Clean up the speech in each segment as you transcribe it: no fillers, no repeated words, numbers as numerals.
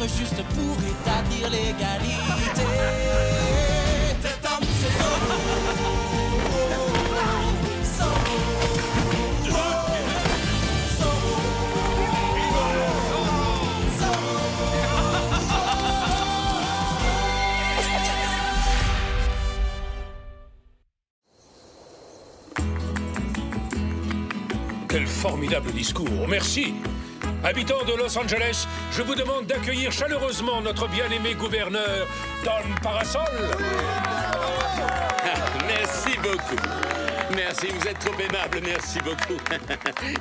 être juste pour établir l'égalité. Cet homme, c'est Quel formidable discours, merci. Habitants de Los Angeles, je vous demande d'accueillir chaleureusement notre bien-aimé gouverneur, Don Parasol. Merci beaucoup. Merci, vous êtes trop aimable, merci beaucoup.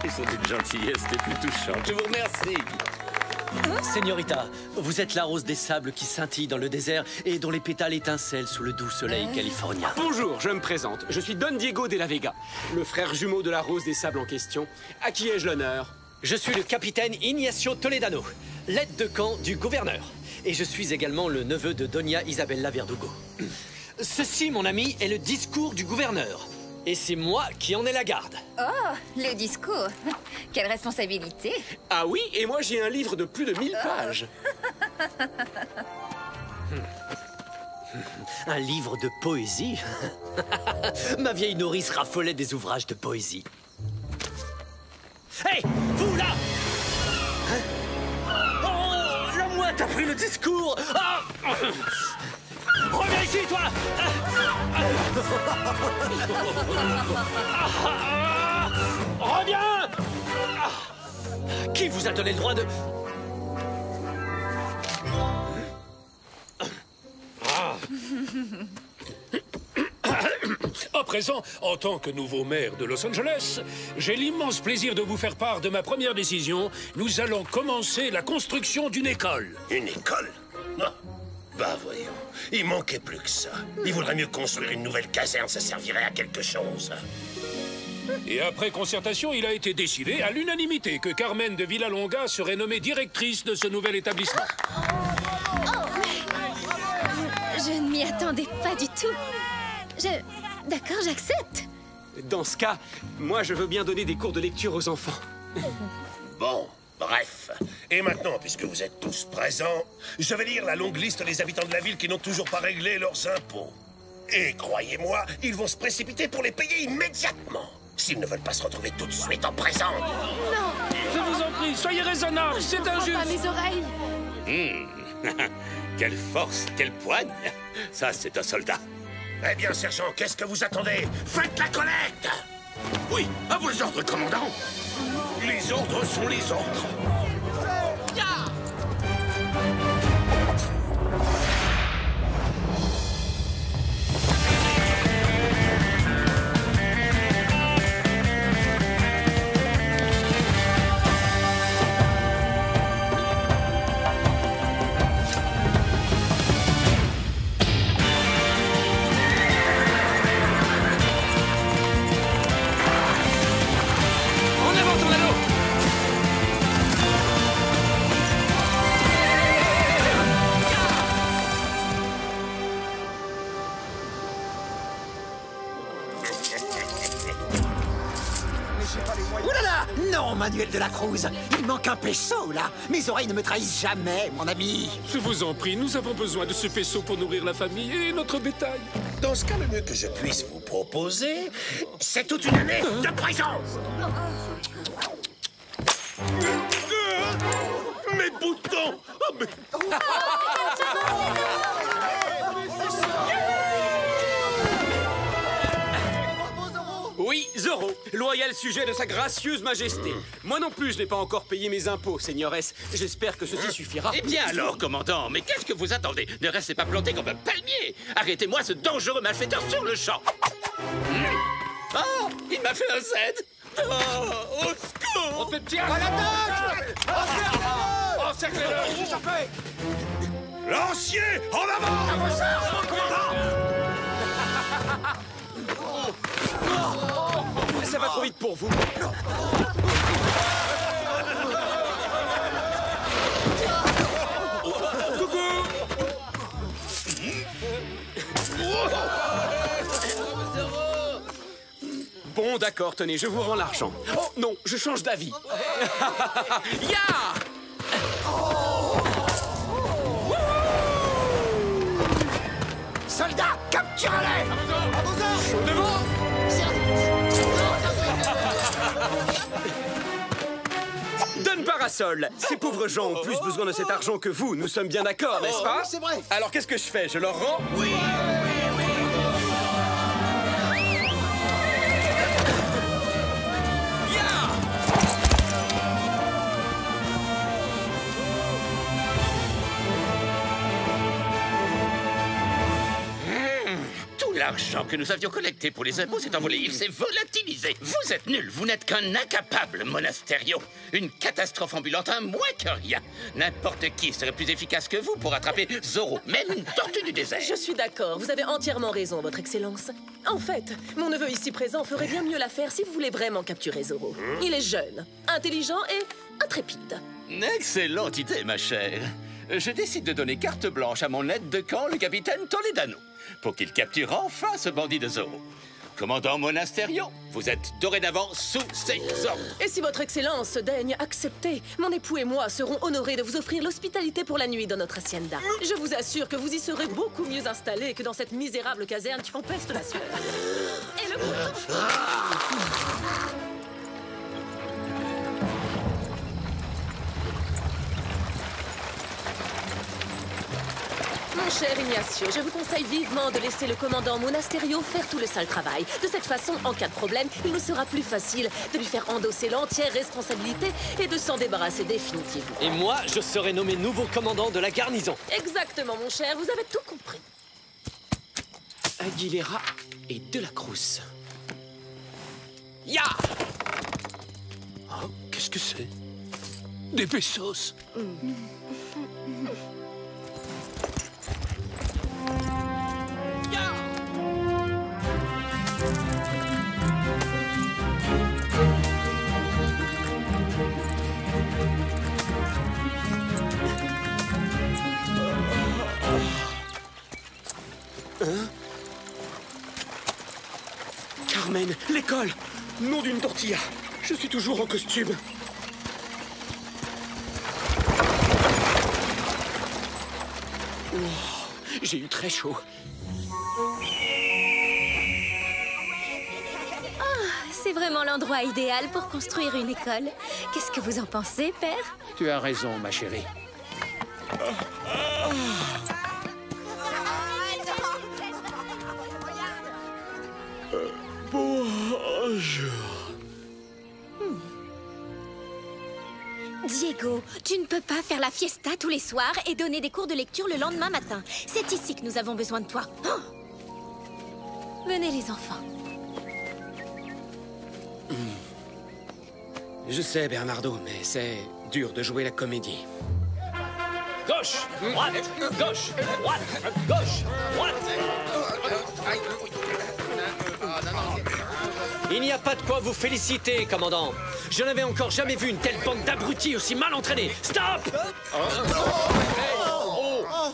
Ils sont d'une gentillesse les plus touchantes. Je vous remercie. Señorita, vous êtes la rose des sables qui scintille dans le désert et dont les pétales étincellent sous le doux soleil californien. Bonjour, je me présente. Je suis Don Diego de la Vega, le frère jumeau de la rose des sables en question. À qui ai-je l'honneur? Je suis le capitaine Ignacio Toledano, l'aide de camp du gouverneur. Et je suis également le neveu de Doña Isabella Verdugo. Ceci, mon ami, est le discours du gouverneur. Et c'est moi qui en ai la garde. Oh, le discours. Quelle responsabilité. Ah oui, et moi j'ai un livre de plus de 1000 pages. Un livre de poésie? Ma vieille nourrice raffolait des ouvrages de poésie. Hé, vous là! Oh, la mouette a pris le discours! Ah! Reviens ici, toi! Reviens! Qui vous a donné le droit de... À présent, en tant que nouveau maire de Los Angeles, j'ai l'immense plaisir de vous faire part de ma première décision. Nous allons commencer la construction d'une école. Une école? Ah, bah voyons, il manquait plus que ça. Il vaudrait mieux construire une nouvelle caserne, ça servirait à quelque chose. Et après concertation, il a été décidé à l'unanimité que Carmen de Villalonga serait nommée directrice de ce nouvel établissement. Je ne m'y attendais pas du tout. D'accord, j'accepte. Dans ce cas, moi je veux bien donner des cours de lecture aux enfants. Bon, bref. Et maintenant, puisque vous êtes tous présents, je vais lire la longue liste des habitants de la ville qui n'ont toujours pas réglé leurs impôts. Et croyez-moi, ils vont se précipiter pour les payer immédiatement. S'ils ne veulent pas se retrouver tout de suite en présent. Non. Je vous en prie, soyez raisonnable, c'est injuste. Pas mes oreilles. Quelle force, quelle poigne. Ça, c'est un soldat. Eh bien, sergent, qu'est-ce que vous attendez? Faites la collecte! Oui, à vos ordres, commandant. Les ordres sont les ordres. Manuel de la Cruz, il manque un peso, là. Mes oreilles ne me trahissent jamais, mon ami. Je vous en prie, nous avons besoin de ce peso pour nourrir la famille et notre bétail. Dans ce cas, le mieux que je puisse vous proposer, c'est toute une année de prison. Mes boutons! Oh, mais... Oui, Zorro, loyal sujet de sa gracieuse majesté. Moi non plus, je n'ai pas encore payé mes impôts, seigneuresse. J'espère que ceci suffira. Eh bien alors, commandant, mais qu'est-ce que vous attendez? Ne restez pas planté comme un palmier. Arrêtez-moi ce dangereux malfaiteur sur le champ. Oh, il m'a fait un Z. Oh, au secours! On te tient! À l'attaque! Encerclez-le! Lancier, en avant! Ça va trop vite pour vous. Bon, d'accord, tenez, je vous rends l'argent. Oh, non, je change d'avis. Ya! Soldats, capturez-les! Donne parasol. Ces pauvres gens ont plus besoin de cet argent que vous. Nous sommes bien d'accord, n'est-ce pas? C'est vrai. Alors qu'est-ce que je fais? Je leur rends? Oui. L'argent que nous avions collecté pour les impôts s'est envolé, il s'est volatilisé. Vous êtes nuls, vous n'êtes qu'un incapable, Monasterio. Une catastrophe ambulante, un moins que rien. N'importe qui serait plus efficace que vous pour attraper Zorro, même une tortue du désert. Je suis d'accord, vous avez entièrement raison, votre excellence. En fait, mon neveu ici présent ferait bien mieux l'affaire si vous voulez vraiment capturer Zorro. Il est jeune, intelligent et intrépide. Excellente idée, ma chère. Je décide de donner carte blanche à mon aide de camp, le capitaine Toledano, pour qu'il capture enfin ce bandit de Zorro. Commandant Monasterio, vous êtes dorénavant sous ses ordres. Et si votre excellence daigne accepter, mon époux et moi serons honorés de vous offrir l'hospitalité pour la nuit dans notre hacienda. Je vous assure que vous y serez beaucoup mieux installés que dans cette misérable caserne qui empeste la sueur. Et le bouton... Mon cher Ignacio, je vous conseille vivement de laisser le commandant Monasterio faire tout le sale travail. De cette façon, en cas de problème, il nous sera plus facile de lui faire endosser l'entière responsabilité et de s'en débarrasser définitivement. Et moi, je serai nommé nouveau commandant de la garnison. Exactement, mon cher, vous avez tout compris. Aguilera et De la Cruz. Ya! Oh, qu'est-ce que c'est? Des pesos. Carmen, l'école! Nom d'une tortilla! Je suis toujours en costume. Oh, j'ai eu très chaud. C'est vraiment l'endroit idéal pour construire une école. Qu'est-ce que vous en pensez, père? Tu as raison, ma chérie. Bonjour. Diego, tu ne peux pas faire la fiesta tous les soirs et donner des cours de lecture le lendemain matin. C'est ici que nous avons besoin de toi. Oh! Venez, les enfants. Je sais, Bernardo, mais c'est dur de jouer la comédie. Gauche, droite, gauche, droite, gauche, droite. Il n'y a pas de quoi vous féliciter, commandant. Je n'avais encore jamais vu une telle bande d'abrutis aussi mal entraînés. Stop!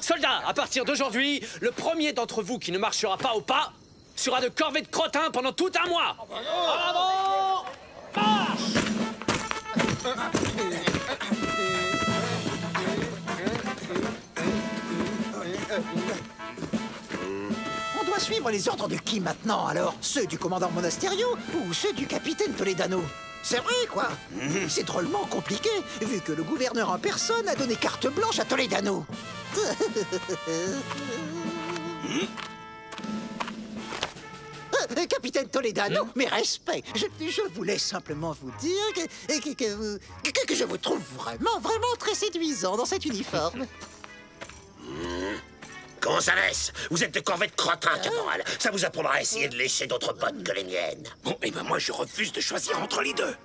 Soldats, à partir d'aujourd'hui, le premier d'entre vous qui ne marchera pas au pas sera de corvée de crottin pendant tout un mois. En avant! Marche! On doit suivre les ordres de qui maintenant, alors? Ceux du commandant Monasterio ou ceux du capitaine Toledano? C'est vrai, quoi. C'est drôlement compliqué, vu que le gouverneur en personne a donné carte blanche à Toledano. Capitaine Toledano, mes respects. Je voulais simplement vous dire que je vous trouve vraiment très séduisant dans cet uniforme. Gonzalez, vous êtes de corvette crottin, caporal. Ça vous apprendra à essayer de lécher d'autres bottes que les miennes. Bon, eh ben moi je refuse de choisir entre les deux.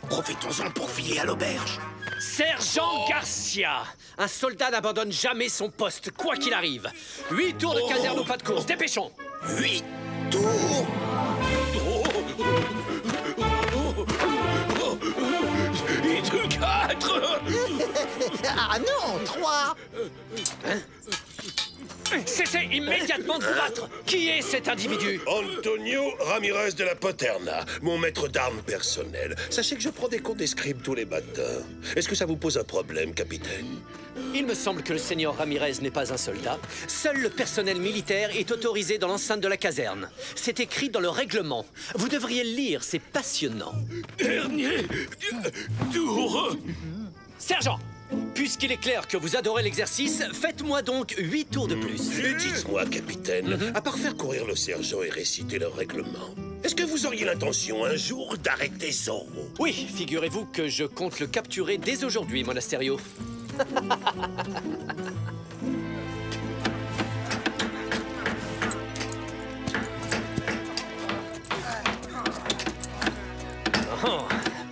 Profitons-en pour filer à l'auberge. Sergent Garcia, un soldat n'abandonne jamais son poste, quoi qu'il arrive. 8 tours de caserne au pas de course, dépêchons. 8 tours. Et de 4. Ah non, 3. Cessez immédiatement de vous battre. Qui est cet individu? Antonio Ramirez de la Paterna, mon maître d'armes personnel. Sachez que je prends des cours d'escrime tous les matins. Est-ce que ça vous pose un problème, capitaine? Il me semble que le seigneur Ramirez n'est pas un soldat. Seul le personnel militaire est autorisé dans l'enceinte de la caserne. C'est écrit dans le règlement. Vous devriez le lire, c'est passionnant. Dernier tour. Sergent, puisqu'il est clair que vous adorez l'exercice, faites-moi donc 8 tours de plus. Et dites-moi, capitaine, à part faire courir le sergent et réciter le règlement, est-ce que vous auriez l'intention un jour d'arrêter Zorro? Oui, figurez-vous que je compte le capturer dès aujourd'hui, Monasterio. Oh,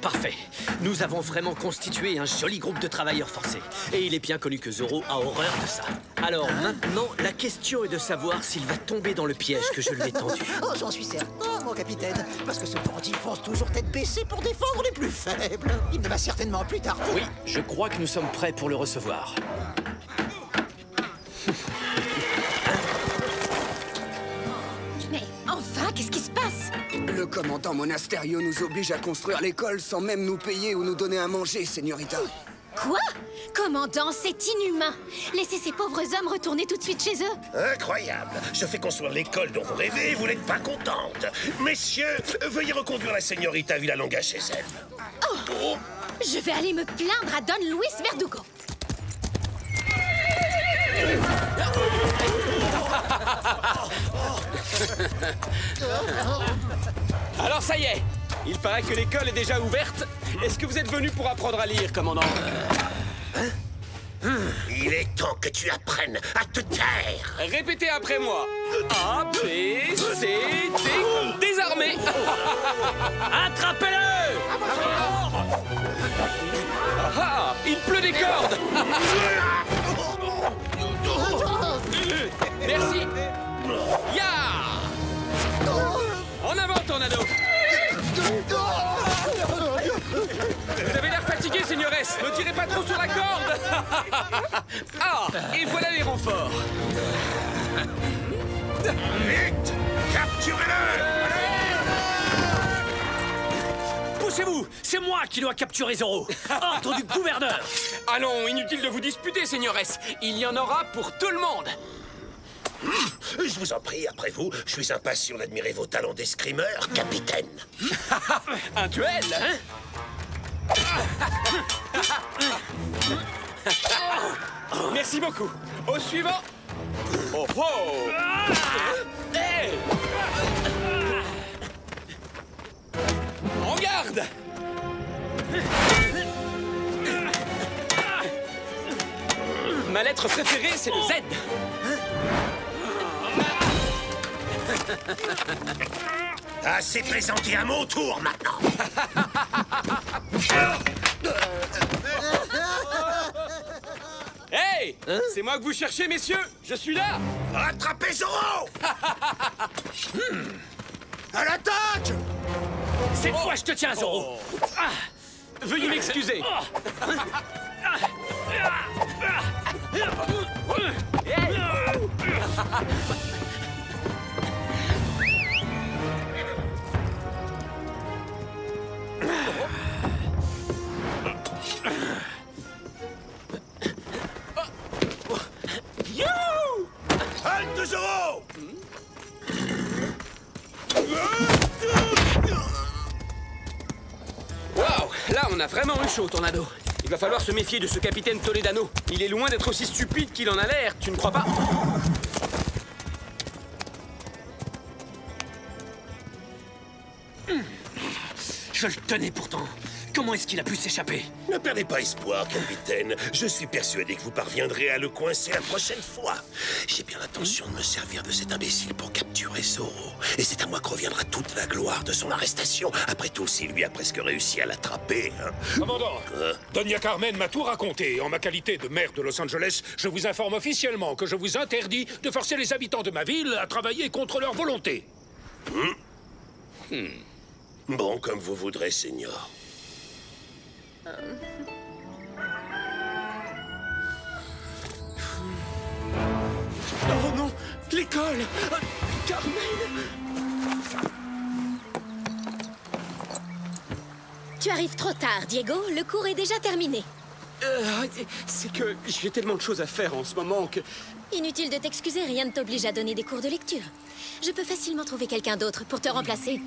parfait. Nous avons vraiment constitué un joli groupe de travailleurs forcés. Et il est bien connu que Zorro a horreur de ça. Alors maintenant, la question est de savoir s'il va tomber dans le piège que je lui ai tendu. Oh, j'en suis certain, mon capitaine. Parce que ce bandit fonce toujours tête baissée pour défendre les plus faibles. Il ne va certainement plus tarder. Oui, je crois que nous sommes prêts pour le recevoir. Mais enfin, qu'est-ce qui se passe? Le commandant Monasterio nous oblige à construire l'école sans même nous payer ou nous donner à manger, señorita. Quoi? Commandant, c'est inhumain. Laissez ces pauvres hommes retourner tout de suite chez eux. Incroyable. Je fais construire l'école dont vous rêvez et vous n'êtes pas contente. Messieurs, veuillez reconduire la señorita Villalonga chez elle. Oh. Je vais aller me plaindre à Don Luis Verdugo. Alors ça y est, il paraît que l'école est déjà ouverte. Est-ce que vous êtes venu pour apprendre à lire, commandant? Il est temps que tu apprennes à te taire. Répétez après moi. A, B, C, D, comme désarmé. Attrapez-le! Ah, il pleut des cordes. Merci. Ya! En avant, Tornado. Vous avez l'air fatigué, señores. Ne tirez pas trop sur la corde. Ah, et voilà les renforts. Vite! Capturez-le! Poussez-vous! C'est moi qui dois capturer Zorro! Ordre du gouverneur! Allons, inutile de vous disputer, señores. Il y en aura pour tout le monde. Je vous en prie, après vous, je suis impatient d'admirer vos talents d'escrimeur, capitaine. Un duel, hein? Merci beaucoup. Au suivant. Oh oh! Hey! En garde! Ma lettre préférée, c'est le Z. Assez plaisanté, à mon tour maintenant. Hey! C'est moi que vous cherchez, messieurs? Je suis là! Attrapez Zorro! À l'attaque! Cette fois, je te tiens, Zorro! Veuillez m'excuser. Halte Zorro! Waouh! Là, on a vraiment eu chaud, Tornado. Il va falloir se méfier de ce capitaine Toledano. Il est loin d'être aussi stupide qu'il en a l'air, tu ne crois pas? Je le tenais pourtant. Comment est-ce qu'il a pu s'échapper? Ne perdez pas espoir, capitaine. Je suis persuadé que vous parviendrez à le coincer la prochaine fois. J'ai bien l'intention de me servir de cet imbécile pour capturer Zorro. Et c'est à moi que reviendra toute la gloire de son arrestation. Après tout, s'il lui a presque réussi à l'attraper, hein. Commandant, Doña Carmen m'a tout raconté. En ma qualité de maire de Los Angeles, je vous informe officiellement que je vous interdis de forcer les habitants de ma ville à travailler contre leur volonté. Bon, comme vous voudrez, Seigneur. Oh non! L'école! Carmen! Tu arrives trop tard, Diego. Le cours est déjà terminé. C'est que j'ai tellement de choses à faire en ce moment que... Inutile de t'excuser, rien ne t'oblige à donner des cours de lecture. Je peux facilement trouver quelqu'un d'autre pour te remplacer.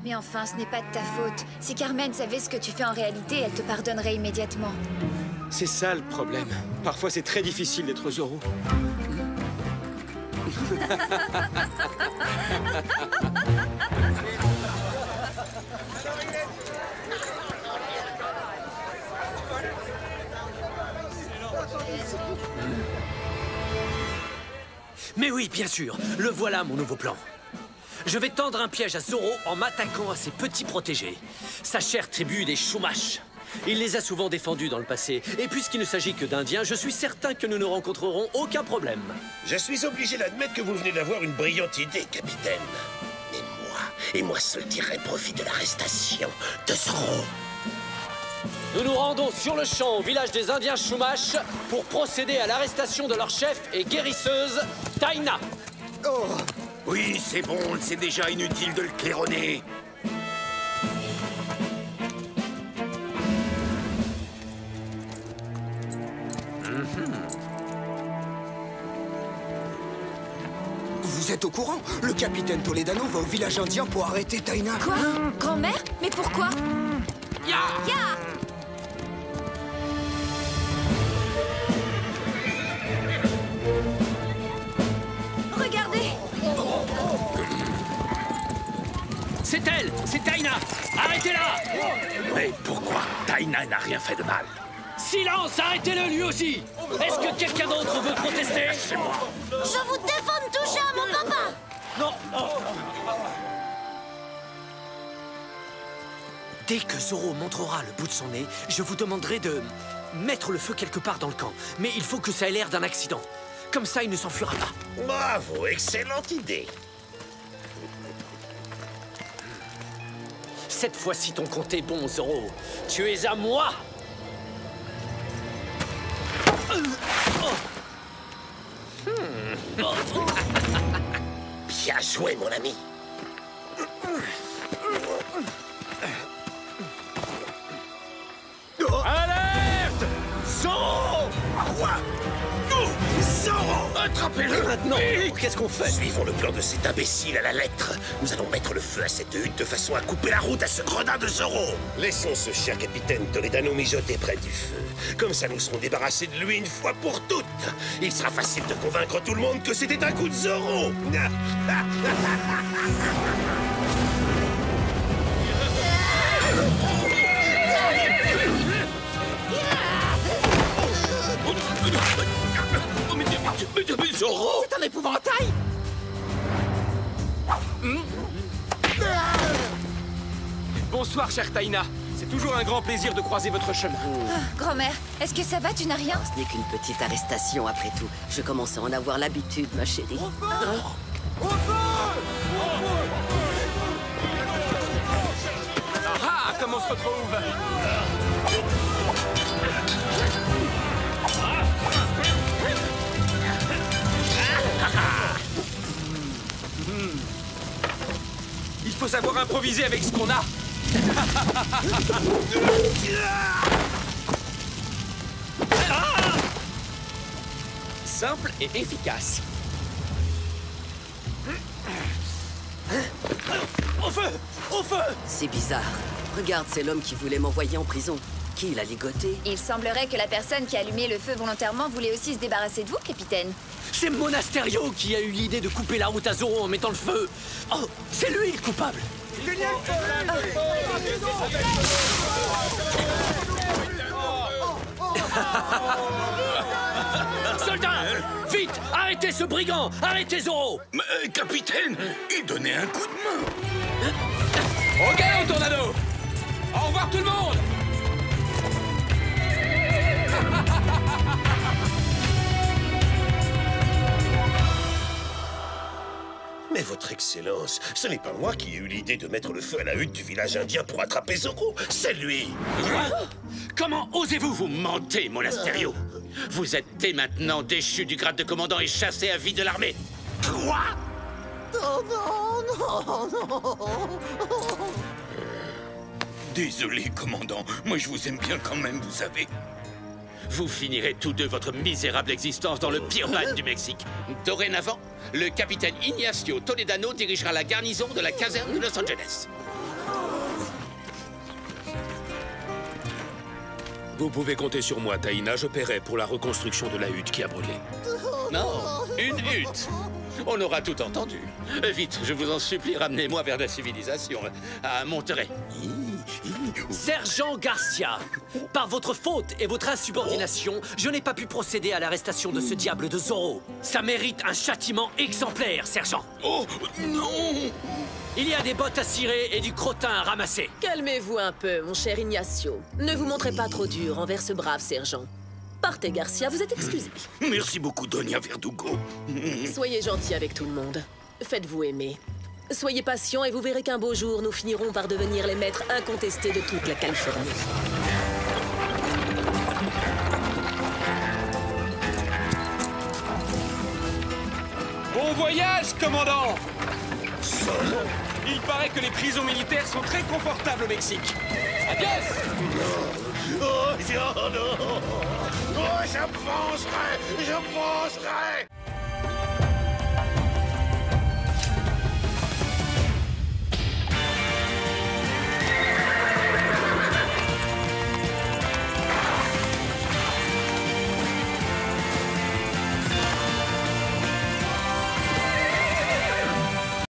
Mais enfin, ce n'est pas de ta faute. Si Carmen savait ce que tu fais en réalité, elle te pardonnerait immédiatement. C'est ça le problème. Parfois, c'est très difficile d'être Zoro. Mais oui, bien sûr, le voilà mon nouveau plan. Je vais tendre un piège à Zoro en m'attaquant à ses petits protégés. Sa chère tribu des Chumash. Il les a souvent défendus dans le passé. Et puisqu'il ne s'agit que d'Indiens, je suis certain que nous ne rencontrerons aucun problème. Je suis obligé d'admettre que vous venez d'avoir une brillante idée, capitaine. Mais moi seul tirerai profit de l'arrestation de Zoro. Nous nous rendons sur le champ au village des Indiens Chumash pour procéder à l'arrestation de leur chef et guérisseuse, Taina. Oh. Oui, c'est bon, c'est déjà inutile de le claironner. Vous êtes au courant? Le capitaine Toledano va au village indien pour arrêter Taina. Quoi? Grand-mère? Mais pourquoi? Ya! Regardez! C'est elle! C'est Taina! Arrêtez-la! Mais pourquoi? Taina n'a rien fait de mal. Silence! Arrêtez-le lui aussi! Est-ce que quelqu'un d'autre veut protester? C'est moi. Je vous défends de toucher à mon papa! Non! Dès que Zoro montrera le bout de son nez, je vous demanderai de mettre le feu quelque part dans le camp. Mais il faut que ça ait l'air d'un accident. Comme ça, il ne s'enfuira pas. Bravo, excellente idée. Cette fois-ci, ton compte est bon, Zoro. Tu es à moi! Bien joué, mon ami. Alerte! Zoro! Quoi? Nous, Zoro! Attrapez-le maintenant! Qu'est-ce qu'on fait? Suivons le plan de cet imbécile à la lettre. Nous allons mettre le feu à cette hutte de façon à couper la route à ce gredin de Zoro. Laissons ce cher capitaine Toledano mijoter près du feu. Comme ça, nous serons débarrassés de lui une fois pour toutes. Il sera facile de convaincre tout le monde que c'était un coup de Zoro. Mais Zoro! C'est un épouvantail! Bonsoir, chère Taina. C'est toujours un grand plaisir de croiser votre chemin. Grand-mère, est-ce que ça va? Tu n'as rien? Ce n'est qu'une petite arrestation après tout. Je commence à en avoir l'habitude, ma chérie. Ah, comment on se retrouve? Il faut savoir improviser avec ce qu'on a. Simple et efficace. Au feu! Au feu! C'est bizarre. Regarde, c'est l'homme qui voulait m'envoyer en prison. Qui l'a ligoté? Il semblerait que la personne qui a allumé le feu volontairement voulait aussi se débarrasser de vous, capitaine. C'est Monasterio qui a eu l'idée de couper la route à Zoro en mettant le feu. Oh, c'est lui le coupable. Soldats, vite, arrêtez ce brigand, arrêtez Zoro. Mais, capitaine, il donnait un coup de main. Au galop, Tornado! Au revoir tout le monde! Mais votre excellence, ce n'est pas moi qui ai eu l'idée de mettre le feu à la hutte du village indien pour attraper Zoro, c'est lui. Comment osez-vous? Vous mentez, Monasterio. Vous êtes dès maintenant déchu du grade de commandant et chassé à vie de l'armée. Quoi? Oh non, non, non. Désolé, commandant. Moi, je vous aime bien quand même, vous savez. Vous finirez tous deux votre misérable existence dans le pire bagne du Mexique. Dorénavant, le capitaine Ignacio Toledano dirigera la garnison de la caserne de Los Angeles. Vous pouvez compter sur moi, Taïna. Je paierai pour la reconstruction de la hutte qui a brûlé. Non, une hutte. On aura tout entendu. Vite, je vous en supplie, ramenez-moi vers la civilisation. À Monterrey. Sergent Garcia, par votre faute et votre insubordination, je n'ai pas pu procéder à l'arrestation de ce diable de Zorro. Ça mérite un châtiment exemplaire, sergent. Oh, non! Il y a des bottes à cirer et du crottin à ramasser. Calmez-vous un peu, mon cher Ignacio. Ne vous montrez pas trop dur envers ce brave sergent. Partez, Garcia, vous êtes excusé. Merci beaucoup, Doña Verdugo. Soyez gentil avec tout le monde. Faites-vous aimer. Soyez patient et vous verrez qu'un beau jour, nous finirons par devenir les maîtres incontestés de toute la Californie. Bon voyage, commandant! Il paraît que les prisons militaires sont très confortables au Mexique. Adios! Oh, non! Oh, je penserai!